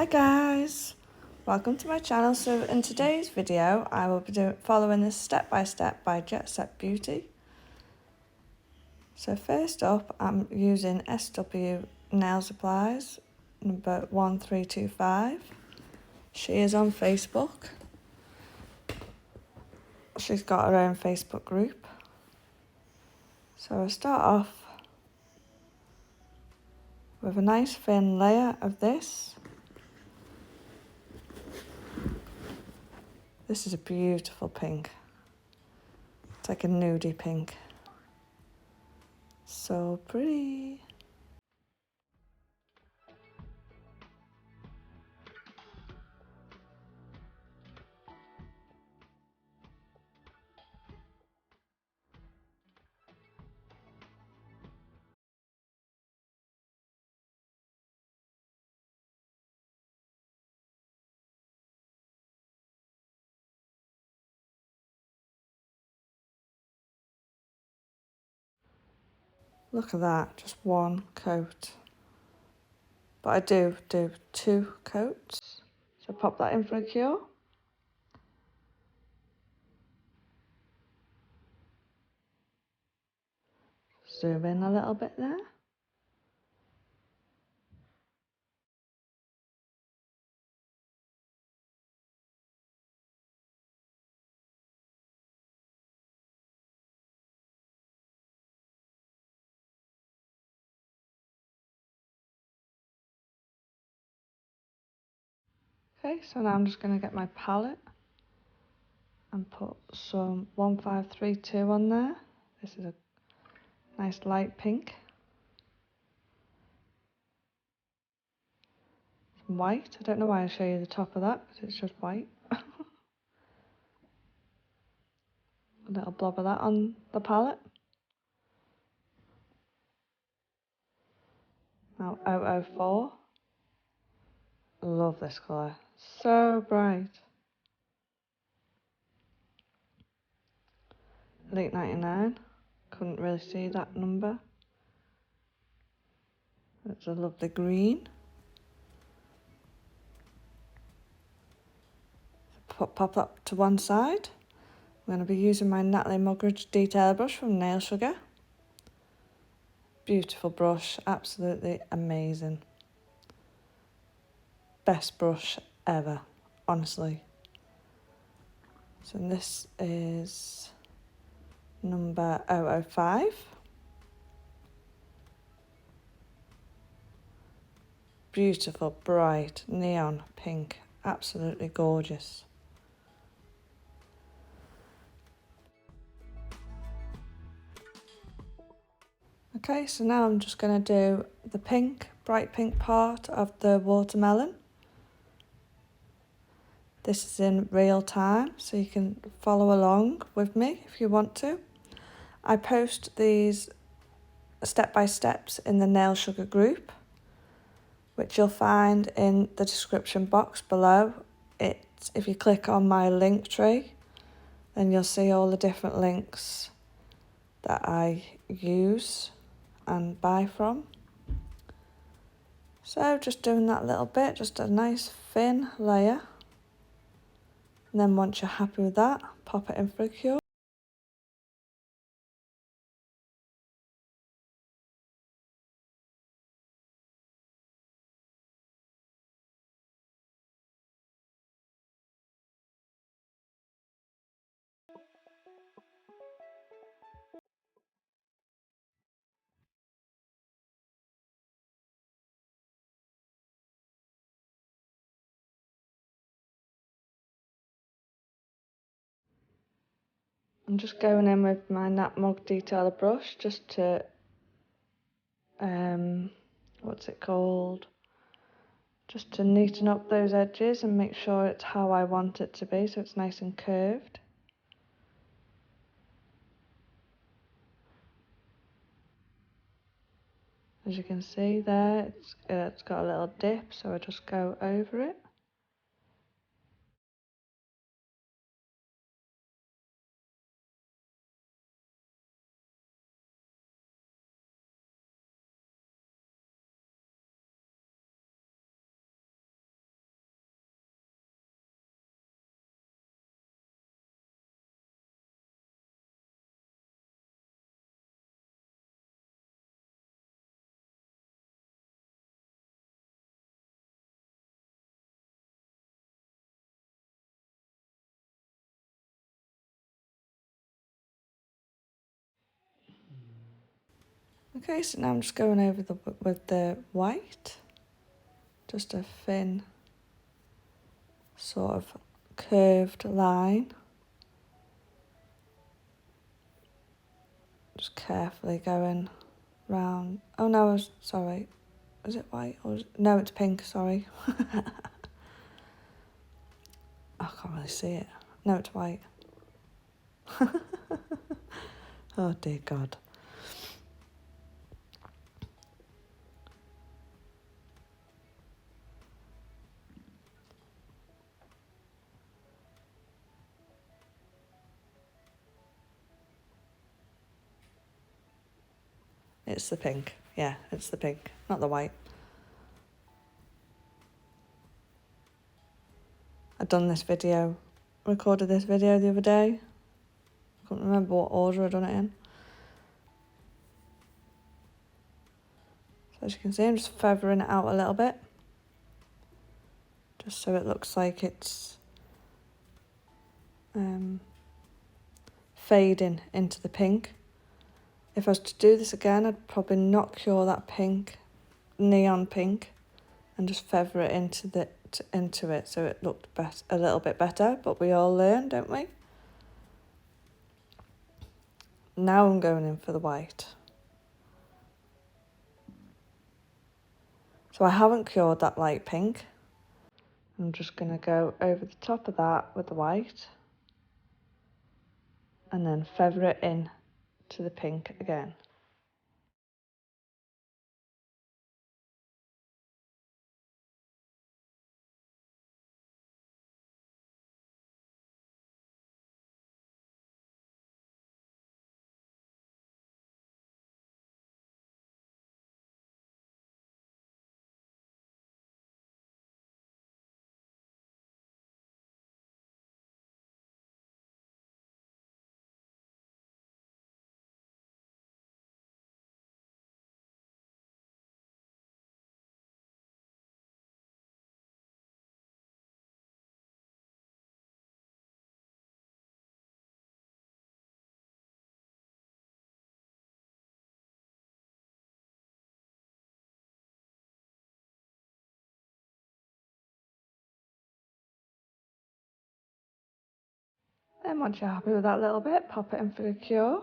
Hi guys, welcome to my channel. So in today's video I will be following this step by step by Jet Set Beauty. So first up I'm using SW nail supplies number 1325. She is on Facebook. She's got her own Facebook group. So I'll start off with a nice thin layer of this. This is a beautiful pink. It's like a nudie pink. So pretty. Look at that, just one coat. But I do 2 coats. So pop that in for a cure. Zoom in a little bit there. Okay, so now I'm just going to get my palette and put some 1532 on there. This is a nice light pink. Some white. I don't know why I show you the top of that, because it's just white. A little blob of that on the palette. Now 004. Love this colour. So bright. Late 99. Couldn't really see that number. It's a lovely green. Pop that to one side. I'm going to be using my Natalie Mugridge detail brush from Nail Sugar. Beautiful brush, absolutely amazing. Best brush ever, honestly. So this is number 005. Beautiful, bright, neon pink, absolutely gorgeous. Okay, so now I'm just going to do the pink, bright pink part of the watermelon. This is in real time, so you can follow along with me if you want to. I post these step-by-steps in the Nail Sugar group, which you'll find in the description box below. If you click on my link tree, then you'll see all the different links that I use and buy from. So just doing that little bit, just a nice thin layer. And then once you're happy with that, pop it in for a cure. I'm just going in with my Nat Mug detailer brush just to, what's it called? Just to neaten up those edges and make sure it's how I want it to be, so it's nice and curved. As you can see there, it's got a little dip, so I just go over it. Okay, so now I'm just going over with the white, just a thin sort of curved line. Just carefully going round. Oh no, sorry. Is it white or no? It's pink. Sorry. I can't really see it. No, it's white. Oh dear God. It's the pink. Yeah, it's the pink, not the white. Recorded this video the other day. I can't remember what order I'd done it in. So as you can see, I'm just feathering it out a little bit. Just so it looks like it's fading into the pink. If I was to do this again, I'd probably not cure that pink, neon pink, and just feather it into it so it looked a little bit better. But we all learn, don't we? Now I'm going in for the white. So I haven't cured that light pink. I'm just going to go over the top of that with the white and then feather it in to the pink again. Then once you're happy with that little bit, pop it in for the cure.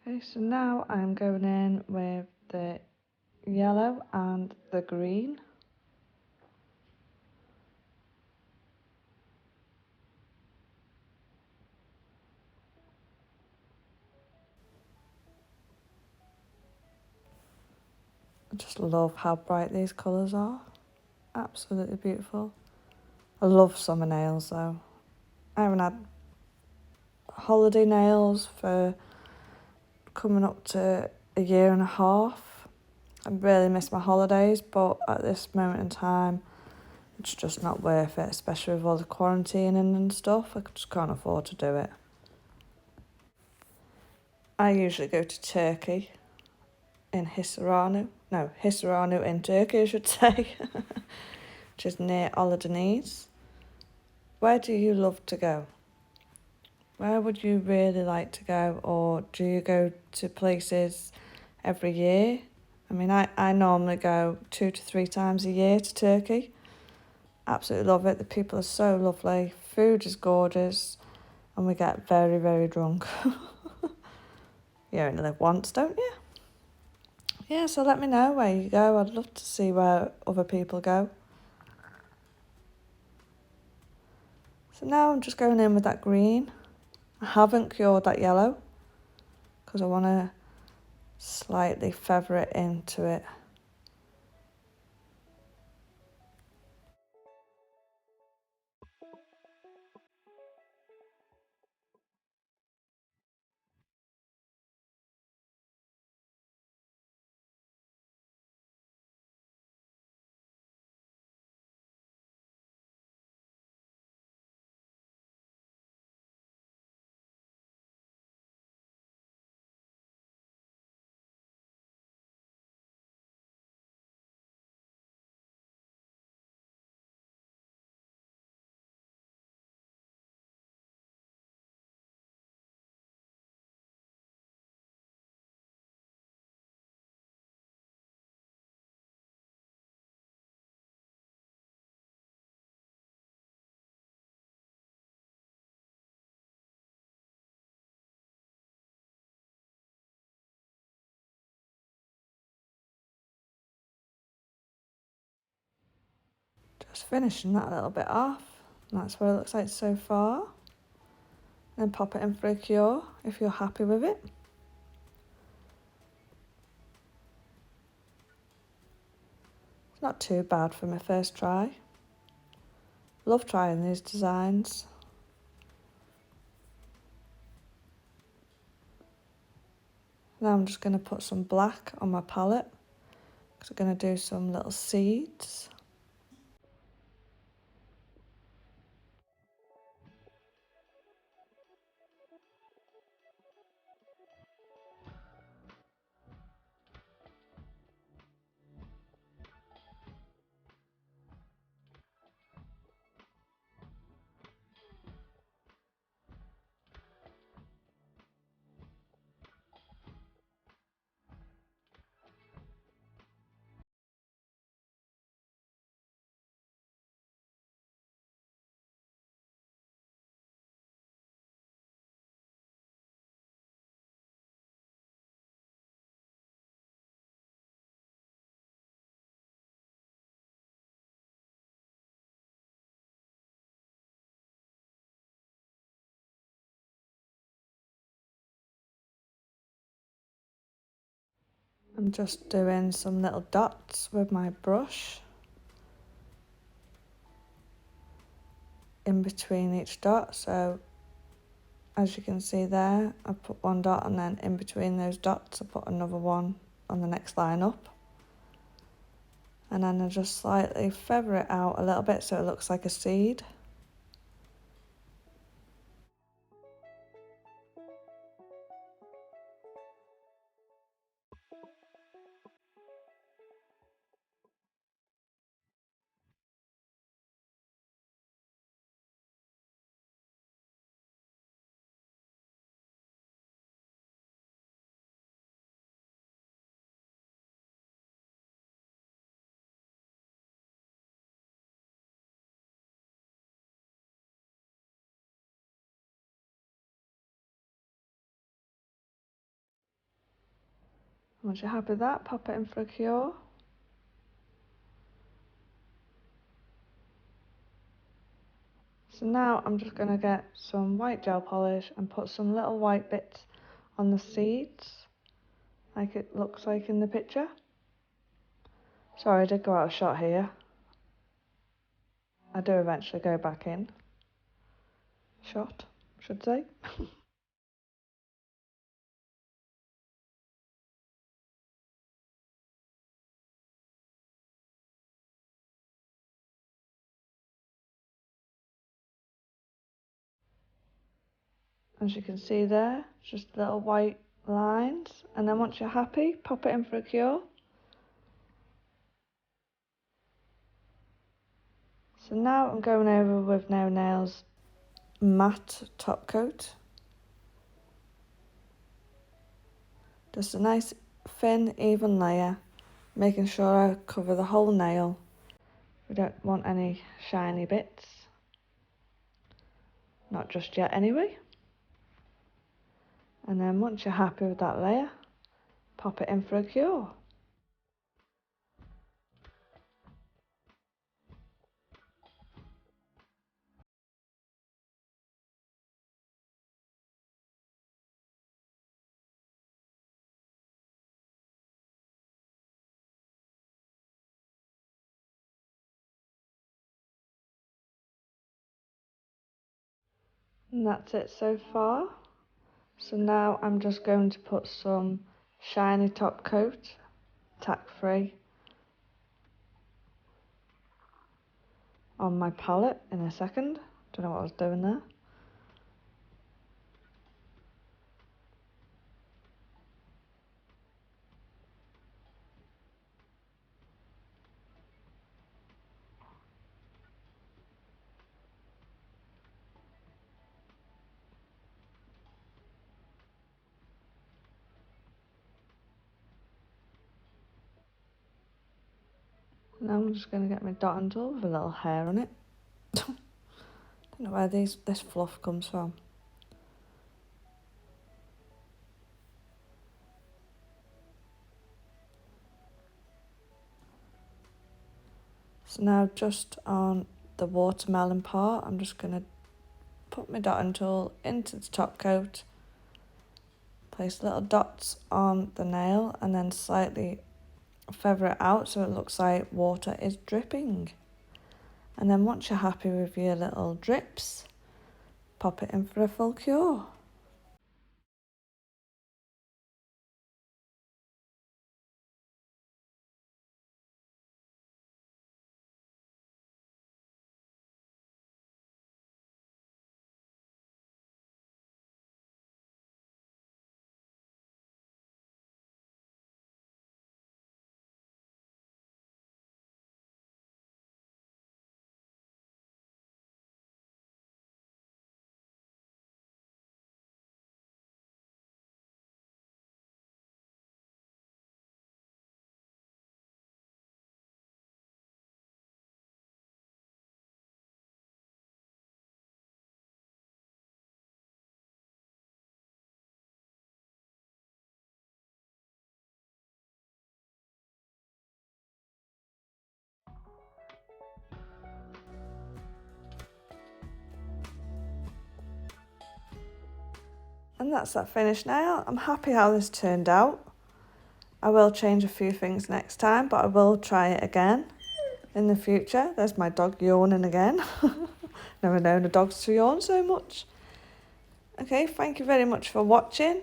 Okay, so now I'm going in with the yellow and the green. I just love how bright these colours are. Absolutely beautiful. I love summer nails though. I haven't had holiday nails for coming up to a year and a half. I really miss my holidays, but at this moment in time, it's just not worth it, especially with all the quarantining and stuff. I just can't afford to do it. I usually go to Turkey in Hisaranu in Turkey, I should say, which is near Olodeniz. Where do you love to go? Where would you really like to go, or do you go to places every year? I mean, I normally go 2 to 3 times a year to Turkey. Absolutely love it. The people are so lovely. Food is gorgeous, and we get very, very drunk. You only live once, don't you? Yeah, so let me know where you go. I'd love to see where other people go. So now I'm just going in with that green. I haven't cured that yellow because I want to slightly feather it into it. Just finishing that a little bit off. And that's what it looks like so far. Then pop it in for a cure if you're happy with it. It's not too bad for my first try. Love trying these designs. Now I'm just going to put some black on my palette because we're going to do some little seeds. I'm just doing some little dots with my brush in between each dot. So as you can see there, I put one dot and then in between those dots I put another one on the next line up. And then I just slightly feather it out a little bit so it looks like a seed. Once you're happy with that, pop it in for a cure. So now I'm just going to get some white gel polish and put some little white bits on the seeds, like it looks like in the picture. Sorry, I did go out of shot here. I do eventually go back in. Shot, should say. As you can see there, just little white lines. And then once you're happy, pop it in for a cure. So now I'm going over with No Nails matte top coat. Just a nice thin, even layer, making sure I cover the whole nail. We don't want any shiny bits. Not just yet anyway. And then once you're happy with that layer, pop it in for a cure. And that's it so far. So now I'm just going to put some shiny top coat, tack free, on my palette in a second. Don't know what I was doing there. Now I'm just going to get my dotting tool with a little hair on it. Don't know where this fluff comes from. So now just on the watermelon part, I'm just going to put my dotting tool into the top coat, place little dots on the nail and then slightly feather it out so it looks like water is dripping. And then once you're happy with your little drips, pop it in for a full cure. And that's that finished nail. I'm happy how this turned out. I will change a few things next time, but I will try it again in the future. There's my dog yawning again. Never known a dog to yawn so much. Okay, thank you very much for watching.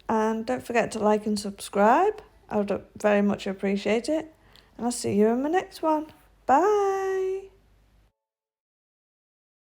And don't forget to like and subscribe. I would very much appreciate it. And I'll see you in my next one. Bye.